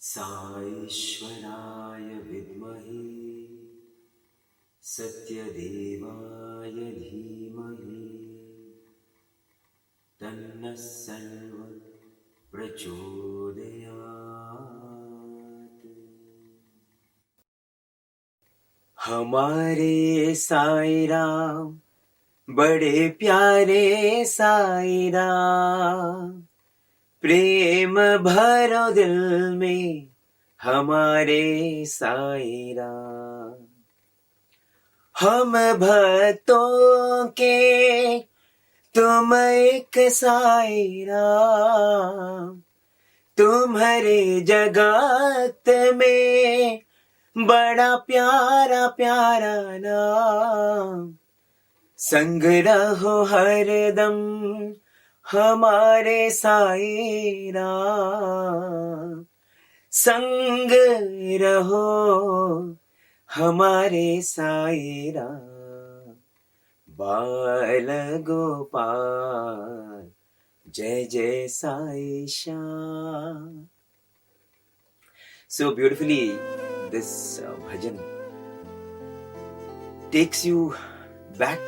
साईश्वराय विद्महे सत्यदेवाय धीमहि तन्नः सर्वः प्रचोदयात्। हमारे साईं राम बड़े प्यारे साईं राम, प्रेम भरो दिल में हमारे साईं राम। हम भक्तों के तुम एक साईं राम, तुम्हारे जगत में बड़ा प्यारा प्यारा नाम। संग रहो हरदम हमारे साईं राम, संग रहो हमारे साईं राम। बाल गोपाल जय जय Sai Shyam. So beautifully, this bhajan takes you back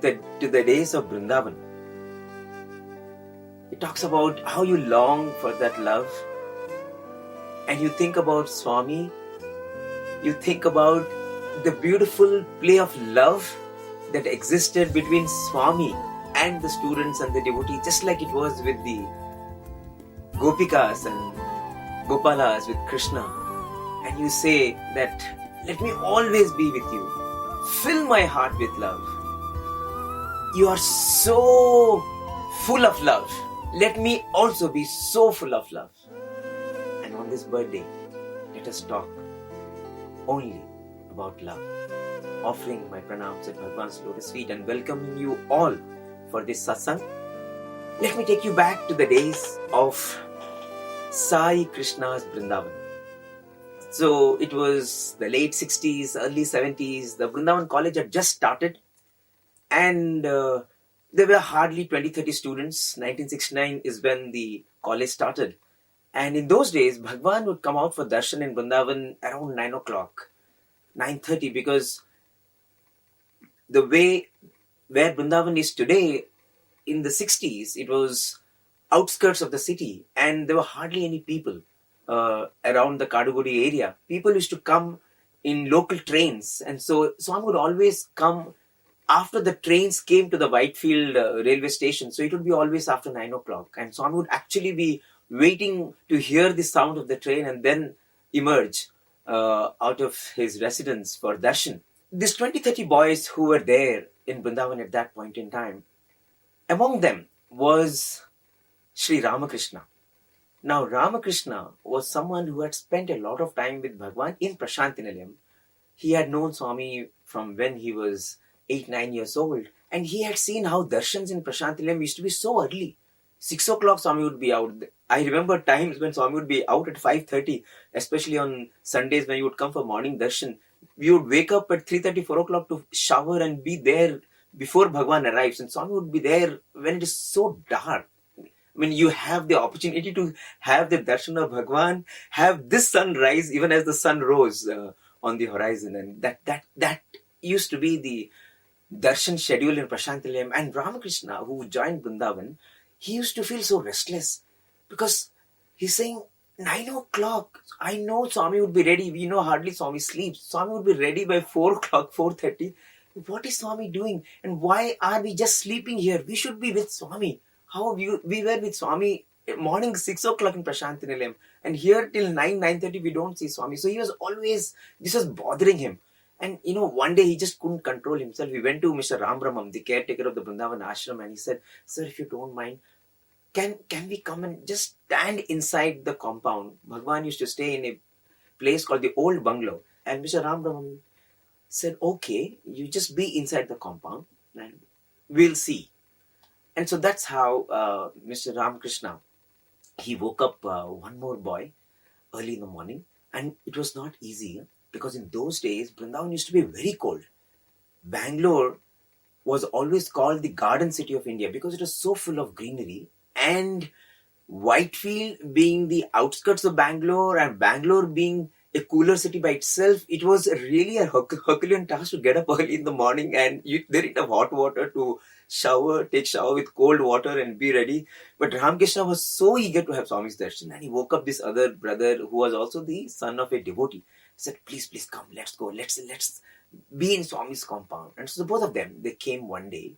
to the days of Vrindavan. It talks about how you long for that love, and you think about Swami, you think about the beautiful play of love that existed between Swami and the students and the devotees, just like it was with the Gopikas and Gopalas with Krishna. And you say that, let me always be with you. Fill my heart with love. You are so full of love. Let me also be so full of love. And on this birthday, let us talk only about love. Offering my pranams at Bhagawan's lotus feet and welcoming you all for this satsang. Let me take you back to the days of Sai Krishna's Vrindavan. So it was the late 60s, early 70s. The Vrindavan college had just started, and there were hardly 20-30 students. 1969 is when the college started. And in those days, Bhagawan would come out for darshan in Vrindavan around 9 o'clock, 9:30, because the way where Vrindavan is today, in the 60s, it was outskirts of the city, and there were hardly any people around the Kaduguri area. People used to come in local trains, and so Swami would always come after the trains came to the Whitefield railway station. So it would be always after 9 o'clock, and Swami would actually be waiting to hear the sound of the train and then emerge out of his residence for darshan. These 20-30 boys who were there in Vrindavan at that point in time, among them was Sri Ramakrishna. Now, Ramakrishna was someone who had spent a lot of time with Bhagawan in Prashantinilayam. He had known Swami from when he was 8-9 years old, and he had seen how darshans in Prashantinilayam used to be so early. 6 o'clock Swami would be out. I remember times when Swami would be out at 5:30, especially on Sundays when he would come for morning darshan. We would wake up at 3:30, 4 o'clock to shower and be there before Bhagawan arrives. And Swami would be there when it is so dark. When you have the opportunity to have the darshan of Bhagawan, have this sunrise even as the sun rose on the horizon. And that used to be the darshan schedule in Prashantinilayam. And Ramakrishna, who joined Vrindavan, he used to feel so restless because he's saying, 9 o'clock, I know Swami would be ready. We know hardly Swami sleeps. Swami would be ready by 4 o'clock, 4:30. What is Swami doing? And why are we just sleeping here? We should be with Swami. How we were with Swami morning 6 o'clock in Prashantinilayam, and here till 9:30 we don't see Swami. So he was always, this was bothering him. And one day he just couldn't control himself. He went to Mr. Ram Brahmam, the caretaker of the Vrindavan ashram, and he said, "Sir, if you don't mind, can we come and just stand inside the compound?" Bhagawan used to stay in a place called the Old Bungalow. And Mr. Ram Brahmam said, "Okay, you just be inside the compound and we'll see." And so that's how Mr. Ramakrishna, he woke up one more boy early in the morning. And it was not easy because in those days, Vrindavan used to be very cold. Bangalore was always called the garden city of India because it was so full of greenery. And Whitefield being the outskirts of Bangalore and Bangalore being a cooler city by itself, it was really a Herculean task to get up early in the morning, and they didn't have hot water to take shower with cold water and be ready. But Ramakrishna was so eager to have Swami's darshan, and he woke up this other brother who was also the son of a devotee. He said, please, please come, let's go, let's be in Swami's compound. And so both of them, they came one day,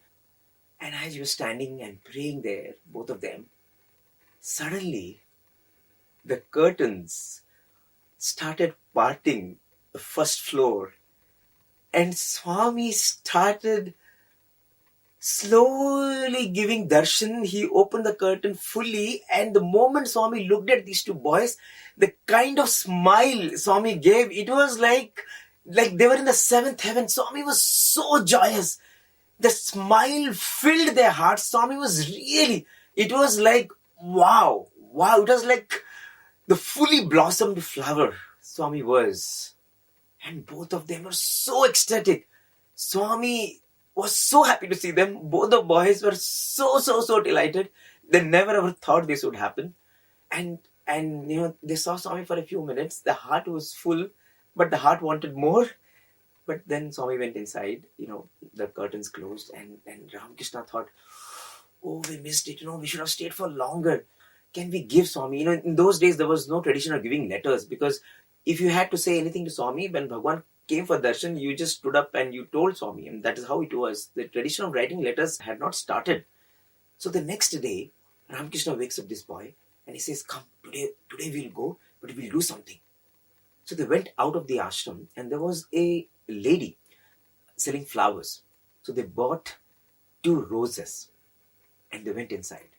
and as you were standing and praying there, both of them, suddenly the curtains started parting the first floor, and Swami started slowly giving darshan. He opened the curtain fully, and the moment Swami looked at these two boys, the kind of smile Swami gave, it was like they were in the seventh heaven. Swami was so joyous. The smile filled their hearts. Swami was really, it was like, wow, it was like the fully blossomed flower Swami was. And both of them were so ecstatic. Swami was so happy to see them. Both the boys were so delighted. They never ever thought this would happen. And they saw Swami for a few minutes. The heart was full, but the heart wanted more. But then Swami went inside, the curtains closed, and Ramakrishna thought, oh, we missed it, we should have stayed for longer. Can we give Swami? In those days, there was no tradition of giving letters, because if you had to say anything to Swami, when Bhagawan came for darshan, you just stood up and you told Swami, and that is how it was. The tradition of writing letters had not started. So the next day, Ramakrishna wakes up this boy, and he says, come, today we'll go, but we'll do something. So they went out of the ashram, and there was a lady selling flowers. So they bought 2 roses, and they went inside.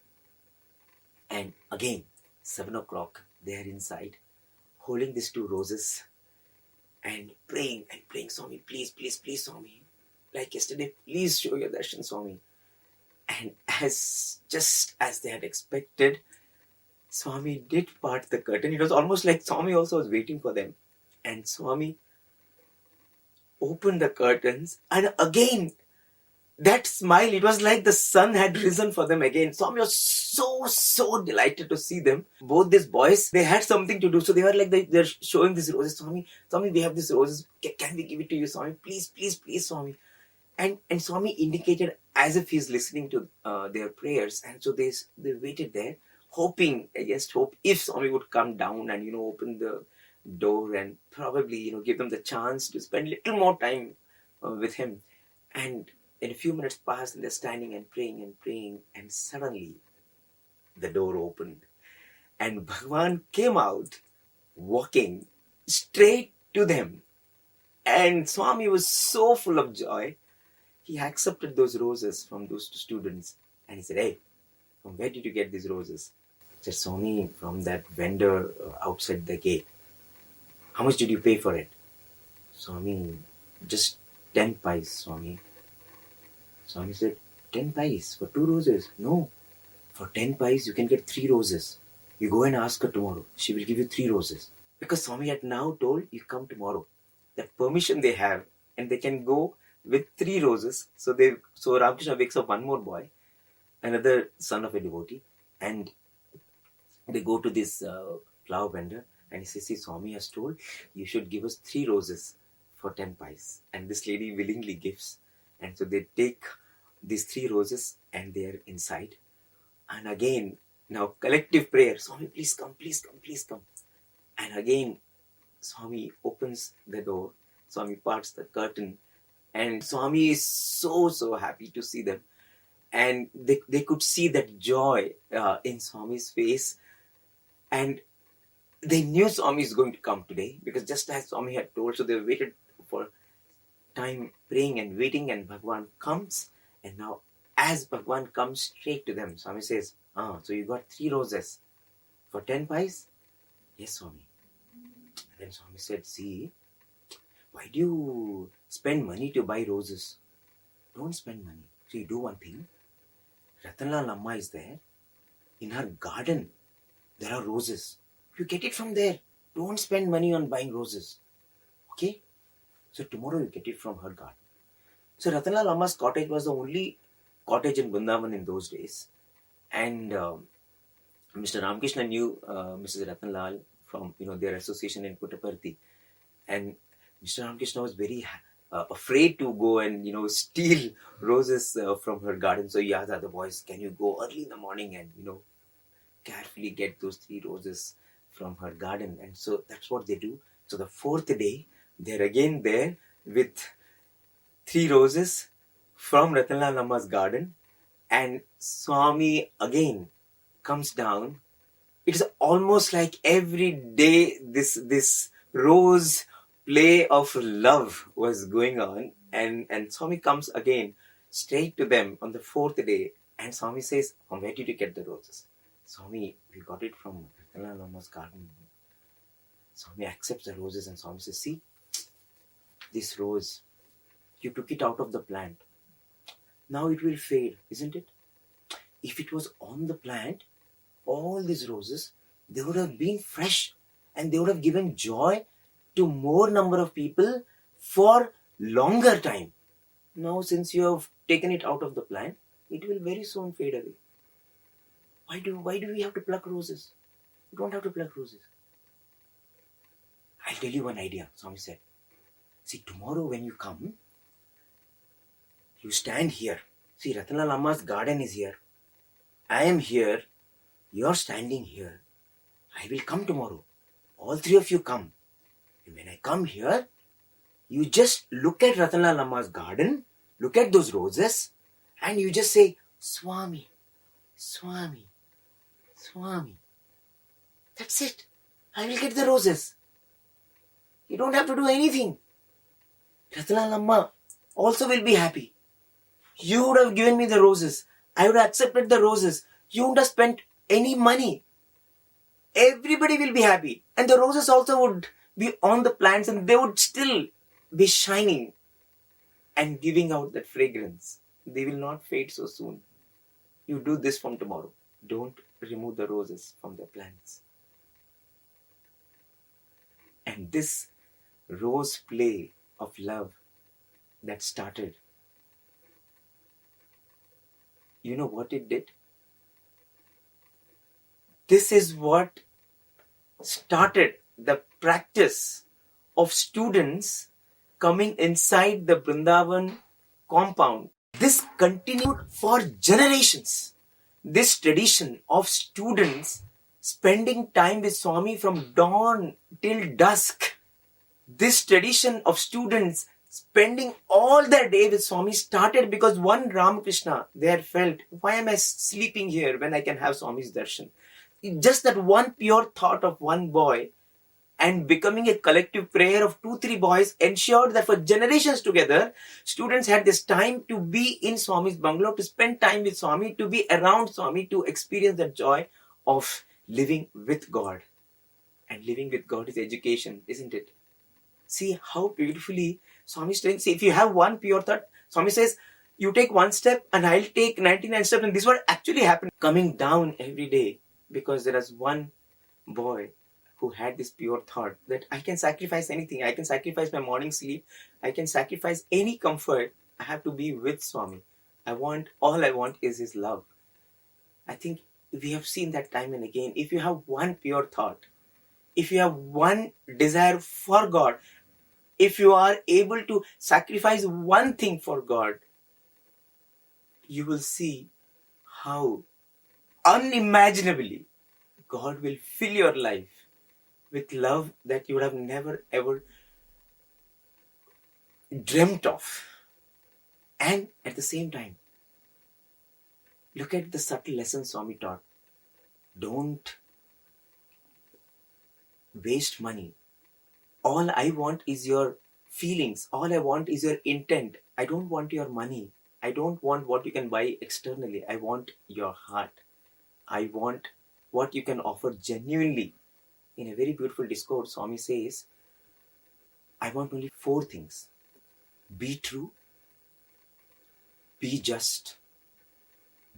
And again, 7 o'clock, they are inside, holding these 2 roses and praying, Swami, please, Swami. Like yesterday, please show your darshan, Swami. And just as they had expected, Swami did part the curtain. It was almost like Swami also was waiting for them. And Swami opened the curtains, and again, that smile, it was like the sun had risen for them again. Swami was so delighted to see them. Both these boys, they had something to do. So they were like, they're showing these roses. Swami, we have these roses. Can we give it to you, Swami? Please, Swami. And Swami indicated as if he's listening to their prayers. And so they waited there, hoping against hope, if Swami would come down and, open the door and probably, give them the chance to spend a little more time with him. And in a few minutes passed, and they're standing and praying, and suddenly the door opened, and Bhagawan came out, walking straight to them. And Swami was so full of joy. He accepted those roses from those 2 students, and he said, hey, from where did you get these roses? I said, Swami, from that vendor outside the gate. How much did you pay for it? Swami, just 10 pice, Swami. Swami said, 10 pice for 2 roses? No, for 10 pice you can get 3 roses. You go and ask her tomorrow. She will give you 3 roses. Because Swami had now told, you come tomorrow. That permission they have, and they can go with 3 roses. So Ramakrishna wakes up one more boy, another son of a devotee, and they go to this flower vendor, and he says, see, Swami has told, you should give us 3 roses for 10 pice. And this lady willingly gives. And so they take these 3 roses, and they are inside. And again, now collective prayer, Swami, please come. And again, Swami opens the door. Swami parts the curtain. And Swami is so happy to see them. And they could see that joy in Swami's face. And they knew Swami is going to come today, because just as Swami had told, so they waited for time praying and waiting, and Bhagawan comes. And now as Bhagawan comes straight to them, Swami says, so you got 3 roses for 10 pice? Yes, Swami. And then Swami said, see, why do you spend money to buy roses? Don't spend money. So you do one thing. Ratanlal Amma is there. In her garden, there are roses. You get it from there. Don't spend money on buying roses. Okay? So tomorrow you get it from her garden. So Ratanlal Amma's cottage was the only cottage in Vrindavan in those days. And Mr. Ramakrishna knew Mrs. Ratanlal from their association in Puttaparthi, and Mr. Ramakrishna was very afraid to go and steal roses from her garden. So he asked the other boys, "Can you go early in the morning and carefully get those 3 roses from her garden?" And so that's what they do. So the 4th day, they're again there with 3 roses from Ratanlal Amma's garden, and Swami again comes down. It is almost like every day this rose play of love was going on, and Swami comes again straight to them on the 4th day, and Swami says, "From where did you get the roses?" "Swami, we got it from Ratanlal Amma's garden." Swami accepts the roses, and Swami says, "See, this rose, you took it out of the plant. Now it will fade, isn't it? If it was on the plant, all these roses, they would have been fresh and they would have given joy to more number of people for longer time. Now since you have taken it out of the plant, it will very soon fade away. Why do we have to pluck roses? You don't have to pluck roses." "I'll tell you one idea," Swami said. "See, tomorrow when you come, you stand here. See, Ratanlal Amma's garden is here. I am here. You're standing here. I will come tomorrow. All 3 of you come. And when I come here, you just look at Ratanlal Amma's garden, look at those roses, and you just say, 'Swami, Swami, Swami.' That's it. I will get the roses. You don't have to do anything. Ratanlal Amma also will be happy. You would have given me the roses. I would have accepted the roses. You wouldn't have spent any money. Everybody will be happy. And the roses also would be on the plants and they would still be shining and giving out that fragrance. They will not fade so soon. You do this from tomorrow. Don't remove the roses from the plants." And this rose play of love that started, you know what it did? This is what started the practice of students coming inside the Vrindavan compound. This continued for generations. This tradition of students spending time with Swami from dawn till dusk. This tradition of students spending all their day with Swami started because one Ramakrishna there felt, "Why am I sleeping here when I can have Swami's darshan?" Just that one pure thought of one boy and becoming a collective prayer of 2-3 boys ensured that for generations together, students had this time to be in Swami's bungalow, to spend time with Swami, to be around Swami, to experience the joy of living with God. And living with God is education, isn't it? See how beautifully Swami is saying, see, if you have one pure thought, Swami says, you take one step and I'll take 99 steps. And this is what actually happened. Coming down every day because there is one boy who had this pure thought that I can sacrifice anything. I can sacrifice my morning sleep. I can sacrifice any comfort. I have to be with Swami. All I want is his love. I think we have seen that time and again. If you have one pure thought, if you have one desire for God, if you are able to sacrifice one thing for God, you will see how unimaginably God will fill your life with love that you would have never ever dreamt of. And at the same time, look at the subtle lessons Swami taught. Don't waste money. All I want is your feelings. All I want is your intent. I don't want your money. I don't want what you can buy externally. I want your heart. I want what you can offer genuinely. In a very beautiful discourse, Swami says, I want only 4 things. Be true, be just,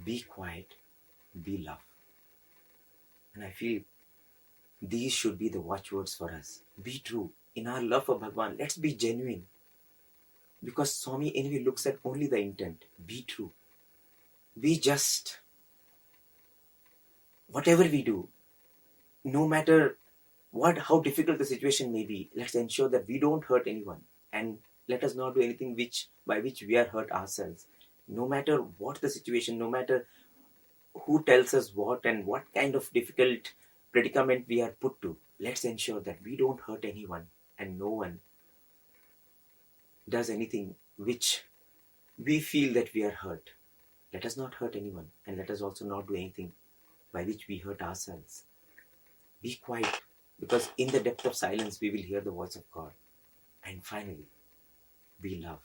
be quiet, be love. And I feel these should be the watchwords for us. Be true. In our love for Bhagawan, let's be genuine. Because Swami anyway looks at only the intent. Be true. Be just. whatever we do, no matter how difficult the situation may be, let's ensure that we don't hurt anyone, and let us not do anything by which we are hurt ourselves. No matter what the situation, no matter who tells us what and what kind of difficult predicament we are put to, let's ensure that we don't hurt anyone and no one does anything which we feel that we are hurt. Let us not hurt anyone, and let us also not do anything by which we hurt ourselves. Be quiet, because in the depth of silence we will hear the voice of God. And finally, we love.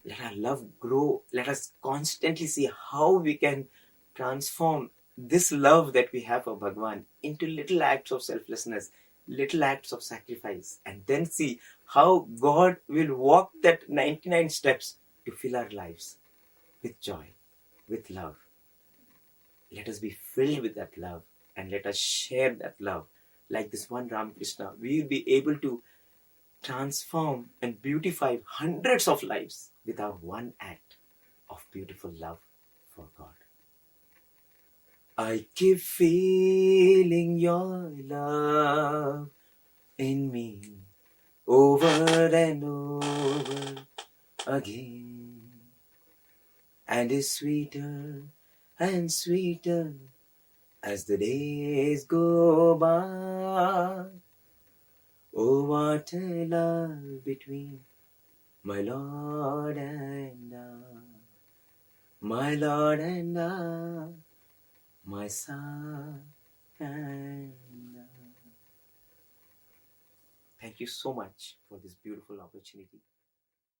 Let our love grow. Let us constantly see how we can transform this love that we have for Bhagawan into little acts of selflessness, little acts of sacrifice, and then see how God will walk that 99 steps to fill our lives with joy, with love. Let us be filled with that love, and let us share that love. Like this one Ramakrishna, we will be able to transform and beautify hundreds of lives with our one act of beautiful love for God. I keep feeling your love in me over and over again, and it's sweeter and sweeter as the days go by. Oh, what a love between my Lord and I, my Lord and I, my son and I. Thank you so much for this beautiful opportunity.